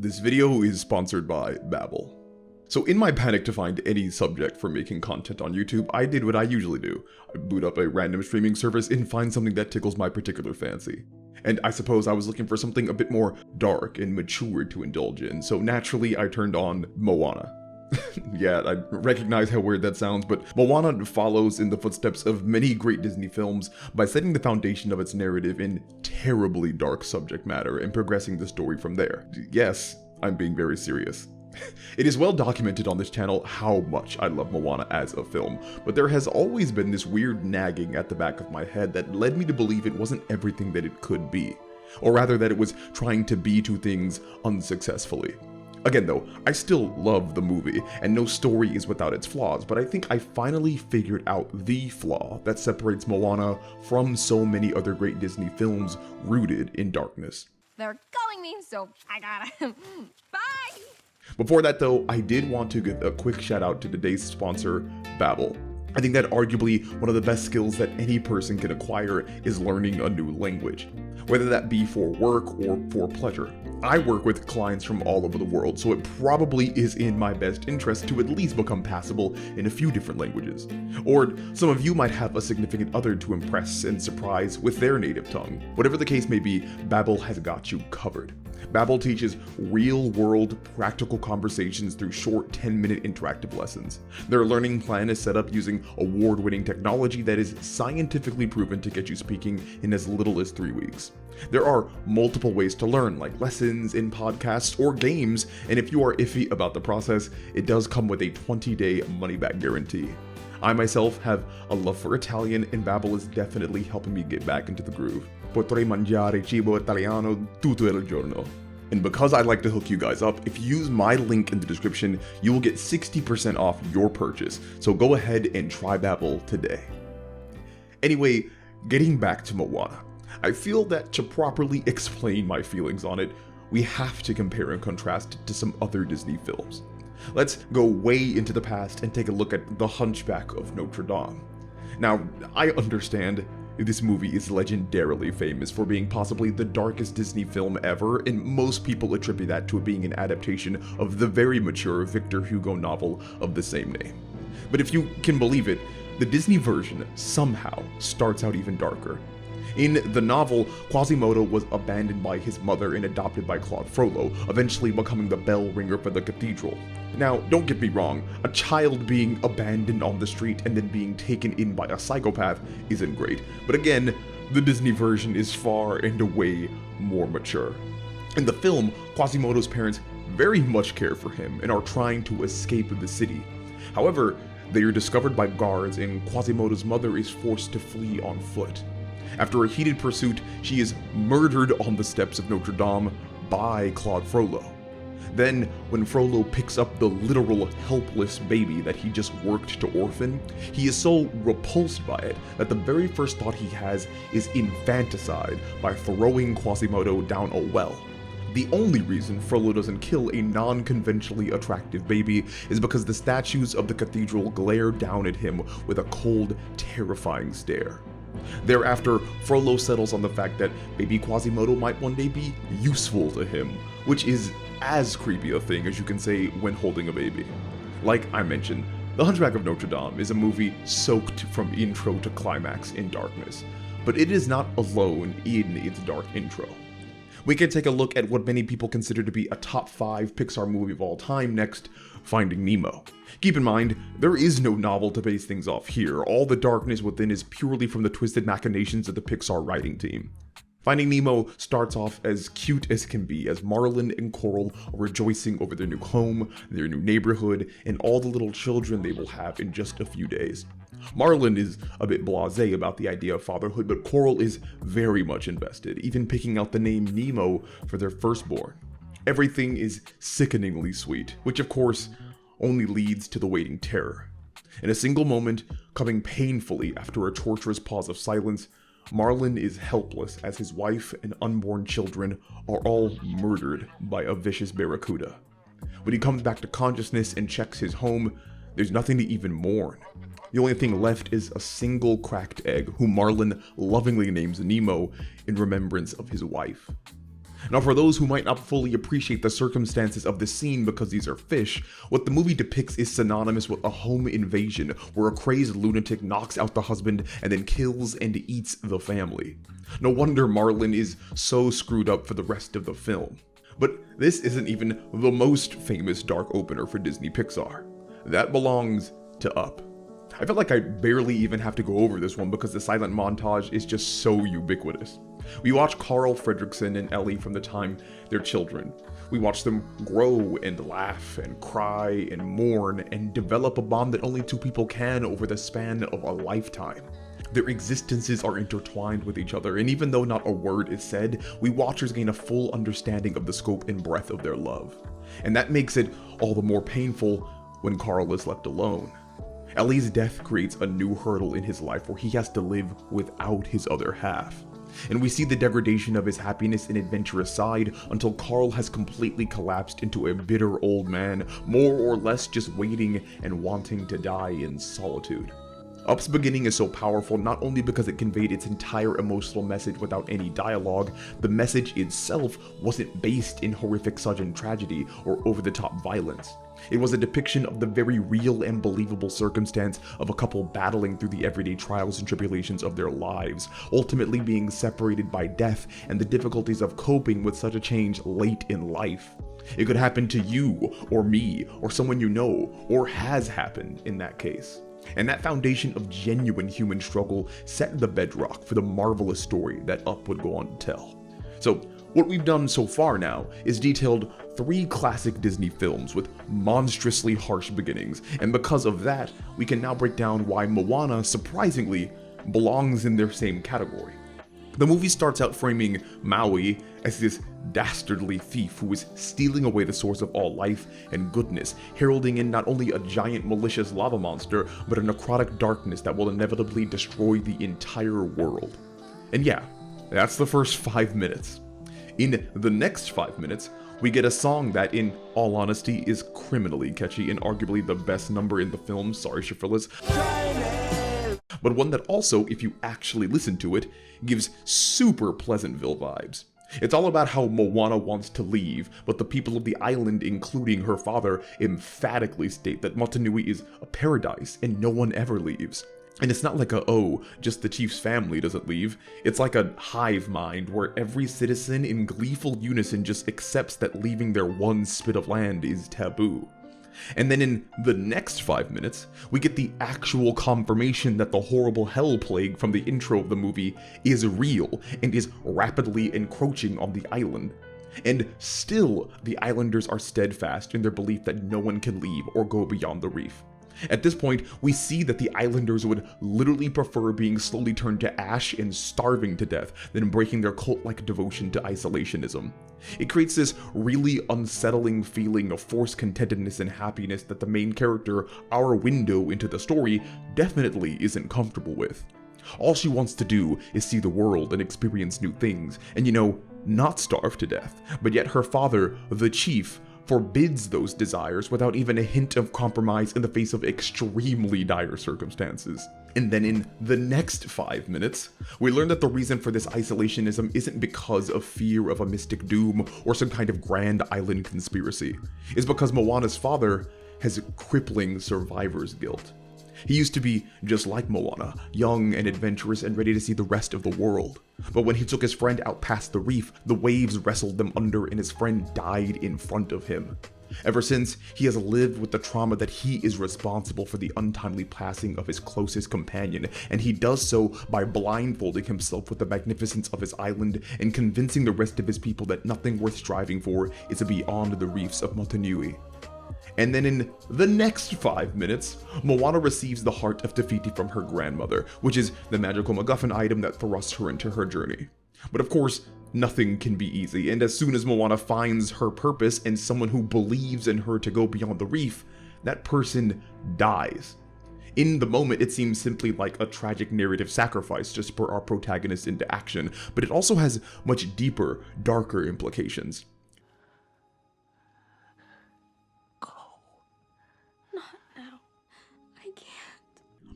This video is sponsored by Babbel. So in my panic to find any subject for making content on YouTube, I did what I usually do. I boot up a random streaming service and find something that tickles my particular fancy. And I suppose I was looking for something a bit more dark and mature to indulge in, so naturally I turned on Moana. Yeah, I recognize how weird that sounds, but Moana follows in the footsteps of many great Disney films by setting the foundation of its narrative in terribly dark subject matter and progressing the story from there. Yes, I'm being very serious. It is well documented on this channel how much I love Moana as a film, but there has always been this weird nagging at the back of my head that led me to believe it wasn't everything that it could be, or rather that it was trying to be two things unsuccessfully. Again though, I still love the movie, and no story is without its flaws, but I think I finally figured out the flaw that separates Moana from so many other great Disney films rooted in darkness. They're calling me, so I gotta... Bye! Before that though, I did want to give a quick shout out to today's sponsor, Babbel. I think that arguably one of the best skills that any person can acquire is learning a new language, whether that be for work or for pleasure. I work with clients from all over the world, so it probably is in my best interest to at least become passable in a few different languages. Or some of you might have a significant other to impress and surprise with their native tongue. Whatever the case may be, Babbel has got you covered. Babbel teaches real-world practical conversations through short 10-minute interactive lessons. Their learning plan is set up using award-winning technology that is scientifically proven to get you speaking in as little as 3 weeks. There are multiple ways to learn, like lessons, in podcasts, or games, and if you are iffy about the process, it does come with a 20-day money-back guarantee. I myself have a love for Italian, and Babbel is definitely helping me get back into the groove. Potrei mangiare cibo italiano tutto il giorno. And because I like to hook you guys up, if you use my link in the description, you will get 60% off your purchase, so go ahead and try Babbel today. Anyway, getting back to Moana. I feel that to properly explain my feelings on it, we have to compare and contrast it to some other Disney films. Let's go way into the past and take a look at The Hunchback of Notre Dame. Now, I understand this movie is legendarily famous for being possibly the darkest Disney film ever, and most people attribute that to it being an adaptation of the very mature Victor Hugo novel of the same name. But if you can believe it, the Disney version somehow starts out even darker. In the novel, Quasimodo was abandoned by his mother and adopted by Claude Frollo, eventually becoming the bell ringer for the cathedral. Now, don't get me wrong, a child being abandoned on the street and then being taken in by a psychopath isn't great, but again, the Disney version is far and away more mature. In the film, Quasimodo's parents very much care for him and are trying to escape the city. However, they are discovered by guards and Quasimodo's mother is forced to flee on foot. After a heated pursuit, she is murdered on the steps of Notre Dame by Claude Frollo. Then, when Frollo picks up the literal helpless baby that he just worked to orphan, he is so repulsed by it that the very first thought he has is infanticide by throwing Quasimodo down a well. The only reason Frollo doesn't kill a non-conventionally attractive baby is because the statues of the cathedral glare down at him with a cold, terrifying stare. Thereafter, Frollo settles on the fact that baby Quasimodo might one day be useful to him, which is as creepy a thing as you can say when holding a baby. Like I mentioned, The Hunchback of Notre Dame is a movie soaked from intro to climax in darkness, but it is not alone in its dark intro. We can take a look at what many people consider to be a top 5 Pixar movie of all time next, Finding Nemo. Keep in mind, there is no novel to base things off here, all the darkness within is purely from the twisted machinations of the Pixar writing team. Finding Nemo starts off as cute as can be, as Marlin and Coral are rejoicing over their new home, their new neighborhood, and all the little children they will have in just a few days. Marlin is a bit blasé about the idea of fatherhood, but Coral is very much invested, even picking out the name Nemo for their firstborn. Everything is sickeningly sweet, which of course only leads to the waiting terror. In a single moment, coming painfully after a torturous pause of silence, Marlin is helpless as his wife and unborn children are all murdered by a vicious barracuda. When he comes back to consciousness and checks his home, there's nothing to even mourn. The only thing left is a single cracked egg, whom Marlin lovingly names Nemo in remembrance of his wife. Now, for those who might not fully appreciate the circumstances of this scene because these are fish, what the movie depicts is synonymous with a home invasion where a crazed lunatic knocks out the husband and then kills and eats the family. No wonder Marlin is so screwed up for the rest of the film. But this isn't even the most famous dark opener for Disney Pixar. That belongs to Up. I feel like I barely even have to go over this one because the silent montage is just so ubiquitous. We watch Carl Fredricksen and Ellie from the time they're children. We watch them grow and laugh and cry and mourn and develop a bond that only two people can over the span of a lifetime. Their existences are intertwined with each other, and even though not a word is said, we watchers gain a full understanding of the scope and breadth of their love. And that makes it all the more painful when Carl is left alone. Ellie's death creates a new hurdle in his life where he has to live without his other half. And we see the degradation of his happiness and adventurous side until Carl has completely collapsed into a bitter old man, more or less just waiting and wanting to die in solitude. Up's beginning is so powerful not only because it conveyed its entire emotional message without any dialogue, the message itself wasn't based in horrific sudden tragedy or over-the-top violence. It was a depiction of the very real and believable circumstance of a couple battling through the everyday trials and tribulations of their lives, ultimately being separated by death and the difficulties of coping with such a change late in life. It could happen to you, or me, or someone you know, or has happened in that case. And that foundation of genuine human struggle set the bedrock for the marvelous story that Up would go on to tell. So, what we've done so far now is detailed 3 classic Disney films with monstrously harsh beginnings, and because of that, we can now break down why Moana, surprisingly, belongs in their same category. The movie starts out framing Maui as this dastardly thief who is stealing away the source of all life and goodness, heralding in not only a giant malicious lava monster, but a necrotic darkness that will inevitably destroy the entire world. And yeah, that's the first 5 minutes. In the next 5 minutes, we get a song that, in all honesty, is criminally catchy and arguably the best number in the film, sorry Shafrillas, but one that also, if you actually listen to it, gives super Pleasantville vibes. It's all about how Moana wants to leave, but the people of the island, including her father, emphatically state that Motunui is a paradise and no one ever leaves. And it's not like just the chief's family doesn't leave. It's like a hive mind where every citizen in gleeful unison just accepts that leaving their one spit of land is taboo. And then in the next 5 minutes, we get the actual confirmation that the horrible hell plague from the intro of the movie is real and is rapidly encroaching on the island. And still, the islanders are steadfast in their belief that no one can leave or go beyond the reef. At this point, we see that the islanders would literally prefer being slowly turned to ash and starving to death than breaking their cult-like devotion to isolationism. It creates this really unsettling feeling of forced contentedness and happiness that the main character, our window into the story, definitely isn't comfortable with. All she wants to do is see the world and experience new things, and not starve to death. But yet her father, the chief, forbids those desires without even a hint of compromise in the face of extremely dire circumstances. And then in the next 5 minutes, we learn that the reason for this isolationism isn't because of fear of a mystic doom or some kind of grand island conspiracy. It's because Moana's father has crippling survivor's guilt. He used to be just like Moana, young and adventurous and ready to see the rest of the world. But when he took his friend out past the reef, the waves wrestled them under and his friend died in front of him. Ever since, he has lived with the trauma that he is responsible for the untimely passing of his closest companion, and he does so by blindfolding himself with the magnificence of his island and convincing the rest of his people that nothing worth striving for is beyond the reefs of Motunui. And then in the next 5 minutes, Moana receives the heart of Te Fiti from her grandmother, which is the magical MacGuffin item that thrusts her into her journey. But of course, nothing can be easy, and as soon as Moana finds her purpose and someone who believes in her to go beyond the reef, that person dies. In the moment, it seems simply like a tragic narrative sacrifice to spur our protagonist into action, but it also has much deeper, darker implications.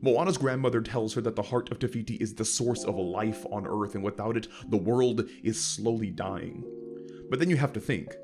Moana's grandmother tells her that the heart of Te Fiti is the source of life on Earth, and without it, the world is slowly dying. But then you have to think,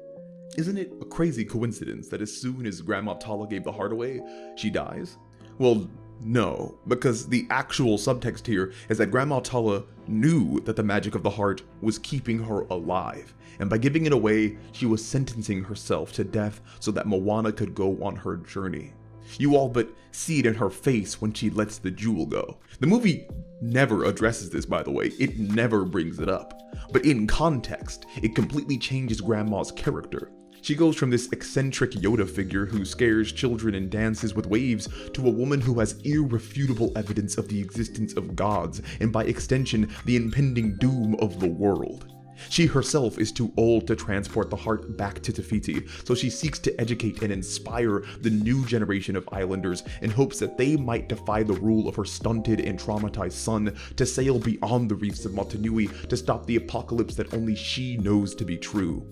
isn't it a crazy coincidence that as soon as Grandma Tala gave the heart away, she dies? Well, no, because the actual subtext here is that Grandma Tala knew that the magic of the heart was keeping her alive, and by giving it away, she was sentencing herself to death so that Moana could go on her journey. You all but see it in her face when she lets the jewel go. The movie never addresses this, by the way. It never brings it up. But in context, it completely changes Grandma's character. She goes from this eccentric Yoda figure who scares children and dances with waves to a woman who has irrefutable evidence of the existence of gods, and by extension, the impending doom of the world. She herself is too old to transport the heart back to Te Fiti, so she seeks to educate and inspire the new generation of islanders in hopes that they might defy the rule of her stunted and traumatized son to sail beyond the reefs of Motunui to stop the apocalypse that only she knows to be true.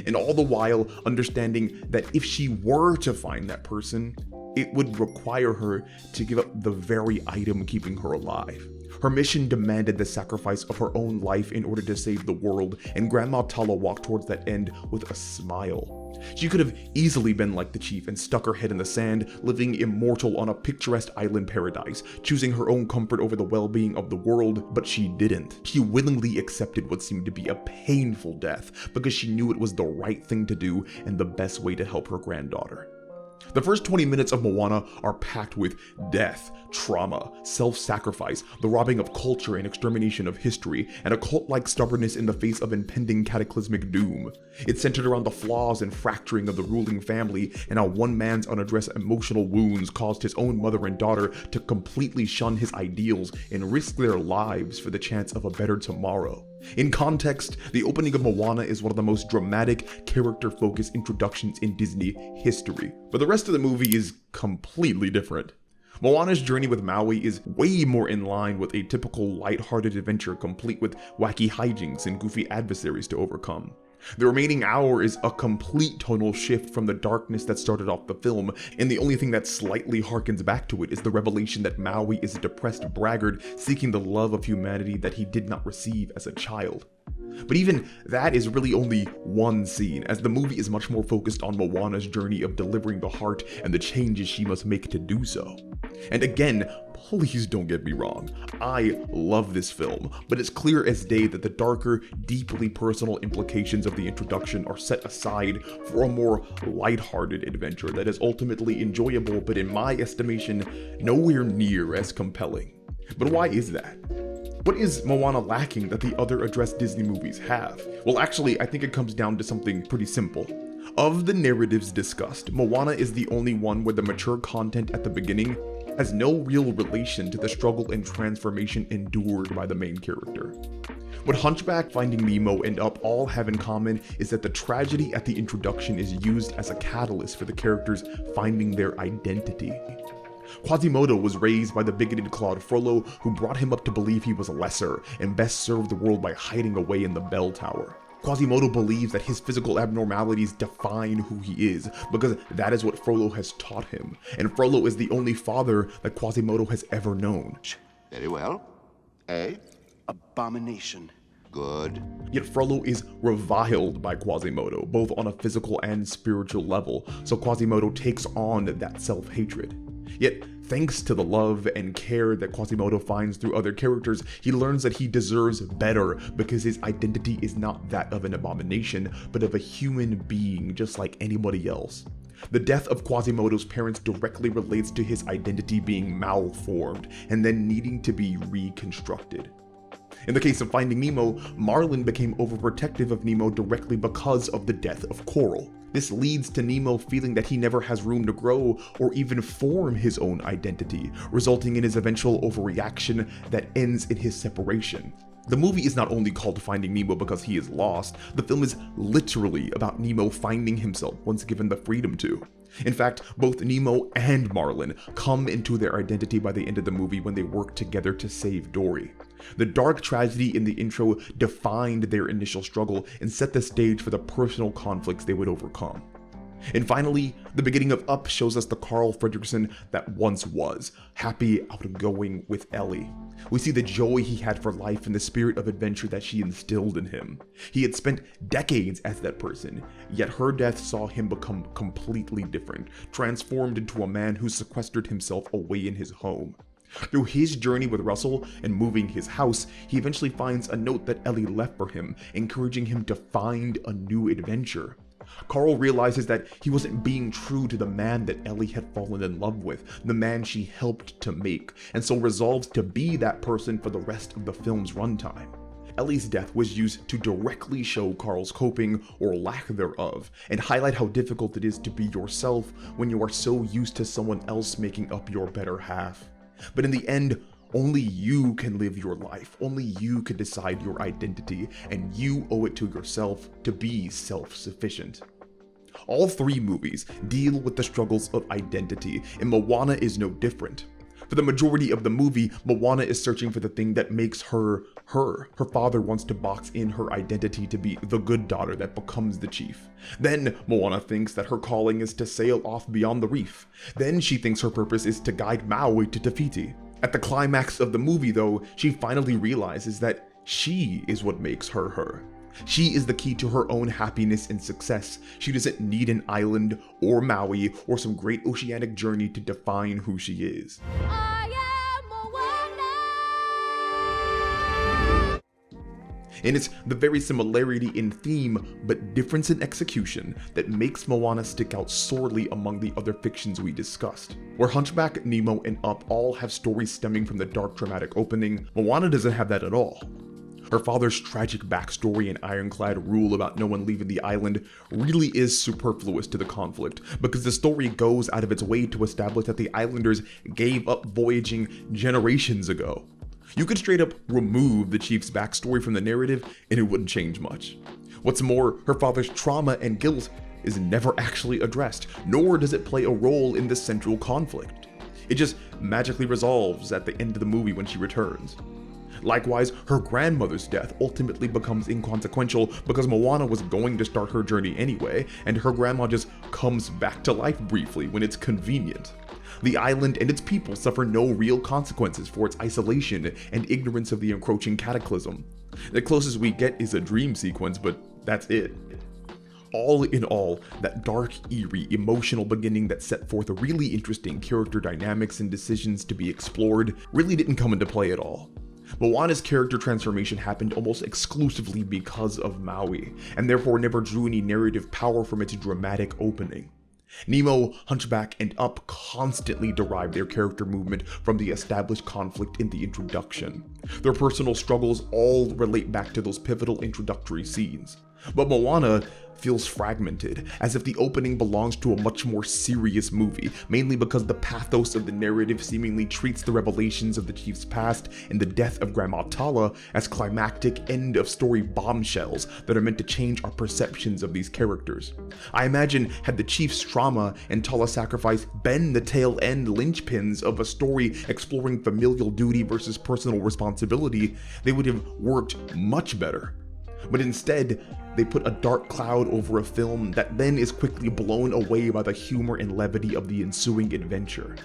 And all the while understanding that if she were to find that person, it would require her to give up the very item keeping her alive. Her mission demanded the sacrifice of her own life in order to save the world, and Grandma Tala walked towards that end with a smile. She could have easily been like the chief and stuck her head in the sand, living immortal on a picturesque island paradise, choosing her own comfort over the well-being of the world, but she didn't. She willingly accepted what seemed to be a painful death because she knew it was the right thing to do and the best way to help her granddaughter. The first 20 minutes of Moana are packed with death, trauma, self-sacrifice, the robbing of culture and extermination of history, and a cult-like stubbornness in the face of impending cataclysmic doom. It's centered around the flaws and fracturing of the ruling family and how one man's unaddressed emotional wounds caused his own mother and daughter to completely shun his ideals and risk their lives for the chance of a better tomorrow. In context, the opening of Moana is one of the most dramatic, character-focused introductions in Disney history, but the rest of the movie is completely different. Moana's journey with Maui is way more in line with a typical lighthearted adventure complete with wacky hijinks and goofy adversaries to overcome. The remaining hour is a complete tonal shift from the darkness that started off the film, and the only thing that slightly harkens back to it is the revelation that Maui is a depressed braggart seeking the love of humanity that he did not receive as a child. But even that is really only one scene, as the movie is much more focused on Moana's journey of delivering the heart and the changes she must make to do so. And again, please don't get me wrong, I love this film, but it's clear as day that the darker, deeply personal implications of the introduction are set aside for a more lighthearted adventure that is ultimately enjoyable, but in my estimation, nowhere near as compelling. But why is that? What is Moana lacking that the other addressed Disney movies have? Well, actually, I think it comes down to something pretty simple. Of the narratives discussed, Moana is the only one where the mature content at the beginning has no real relation to the struggle and transformation endured by the main character. What Hunchback, Finding Nemo, and Up all have in common is that the tragedy at the introduction is used as a catalyst for the characters finding their identity. Quasimodo was raised by the bigoted Claude Frollo, who brought him up to believe he was lesser and best served the world by hiding away in the bell tower. Quasimodo believes that his physical abnormalities define who he is, because that is what Frollo has taught him, and Frollo is the only father that Quasimodo has ever known. Very well. Eh? Abomination. Good. Yet Frollo is reviled by Quasimodo, both on a physical and spiritual level, so Quasimodo takes on that self-hatred. Yet, thanks to the love and care that Quasimodo finds through other characters, he learns that he deserves better because his identity is not that of an abomination, but of a human being just like anybody else. The death of Quasimodo's parents directly relates to his identity being malformed and then needing to be reconstructed. In the case of Finding Nemo, Marlin became overprotective of Nemo directly because of the death of Coral. This leads to Nemo feeling that he never has room to grow or even form his own identity, resulting in his eventual overreaction that ends in his separation. The movie is not only called Finding Nemo because he is lost, the film is literally about Nemo finding himself once given the freedom to. In fact, both Nemo and Marlin come into their identity by the end of the movie when they work together to save Dory. The dark tragedy in the intro defined their initial struggle and set the stage for the personal conflicts they would overcome. And finally, the beginning of Up shows us the Carl Fredricksen that once was, happy, outgoing with Ellie. We see the joy he had for life and the spirit of adventure that she instilled in him. He had spent decades as that person, yet her death saw him become completely different, transformed into a man who sequestered himself away in his home. Through his journey with Russell and moving his house, he eventually finds a note that Ellie left for him, encouraging him to find a new adventure. Carl realizes that he wasn't being true to the man that Ellie had fallen in love with, the man she helped to make, and so resolves to be that person for the rest of the film's runtime. Ellie's death was used to directly show Carl's coping, or lack thereof, and highlight how difficult it is to be yourself when you are so used to someone else making up your better half. But in the end, only you can live your life, only you can decide your identity, and you owe it to yourself to be self-sufficient. All three movies deal with the struggles of identity, and Moana is no different. For the majority of the movie, Moana is searching for the thing that makes her, her. Her father wants to box in her identity to be the good daughter that becomes the chief. Then Moana thinks that her calling is to sail off beyond the reef. Then she thinks her purpose is to guide Maui to Te Fiti. At the climax of the movie though, she finally realizes that she is what makes her her. She is the key to her own happiness and success. She doesn't need an island or Maui or some great oceanic journey to define who she is. And it's the very similarity in theme, but difference in execution, that makes Moana stick out sorely among the other fictions we discussed. Where Hunchback, Nemo, and Up all have stories stemming from the dark dramatic opening, Moana doesn't have that at all. Her father's tragic backstory and ironclad rule about no one leaving the island really is superfluous to the conflict, because the story goes out of its way to establish that the islanders gave up voyaging generations ago. You could straight up remove the chief's backstory from the narrative and it wouldn't change much. What's more, her father's trauma and guilt is never actually addressed, nor does it play a role in the central conflict. It just magically resolves at the end of the movie when she returns. Likewise, her grandmother's death ultimately becomes inconsequential because Moana was going to start her journey anyway, and her grandma just comes back to life briefly when it's convenient. The island and its people suffer no real consequences for its isolation and ignorance of the encroaching cataclysm. The closest we get is a dream sequence, but that's it. All in all, that dark, eerie, emotional beginning that set forth really interesting character dynamics and decisions to be explored really didn't come into play at all. Moana's character transformation happened almost exclusively because of Maui, and therefore never drew any narrative power from its dramatic opening. Nemo, Hunchback, and Up constantly derive their character movement from the established conflict in the introduction. Their personal struggles all relate back to those pivotal introductory scenes. But Moana feels fragmented, as if the opening belongs to a much more serious movie, mainly because the pathos of the narrative seemingly treats the revelations of the chief's past and the death of Grandma Tala as climactic end-of-story bombshells that are meant to change our perceptions of these characters. I imagine had the chief's trauma and Tala's sacrifice been the tail-end linchpins of a story exploring familial duty versus personal responsibility, they would have worked much better. But instead, they put a dark cloud over a film that then is quickly blown away by the humor and levity of the ensuing adventure.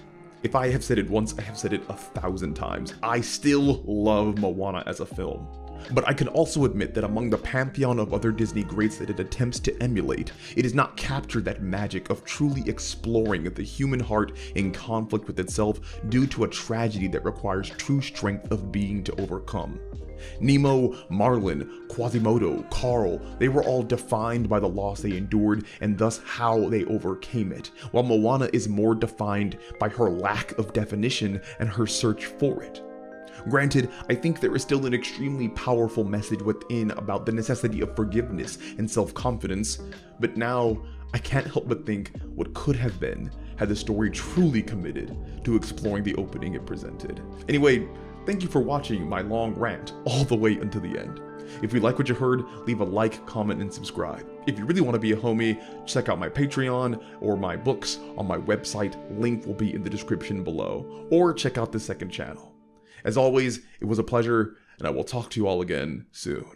If I have said it once, I have said it 1,000 times. I still love Moana as a film. But I can also admit that among the pantheon of other Disney greats that it attempts to emulate, it has not captured that magic of truly exploring the human heart in conflict with itself due to a tragedy that requires true strength of being to overcome. Nemo, Marlin, Quasimodo, Carl, they were all defined by the loss they endured and thus how they overcame it, while Moana is more defined by her lack of definition and her search for it. Granted, I think there is still an extremely powerful message within about the necessity of forgiveness and self-confidence, but now I can't help but think what could have been had the story truly committed to exploring the opening it presented. Anyway, thank you for watching my long rant all the way until the end. If you like what you heard, leave a like, comment, and subscribe. If you really want to be a homie, check out my Patreon or my books on my website. Link will be in the description below. Or check out the second channel. As always, it was a pleasure, and I will talk to you all again soon.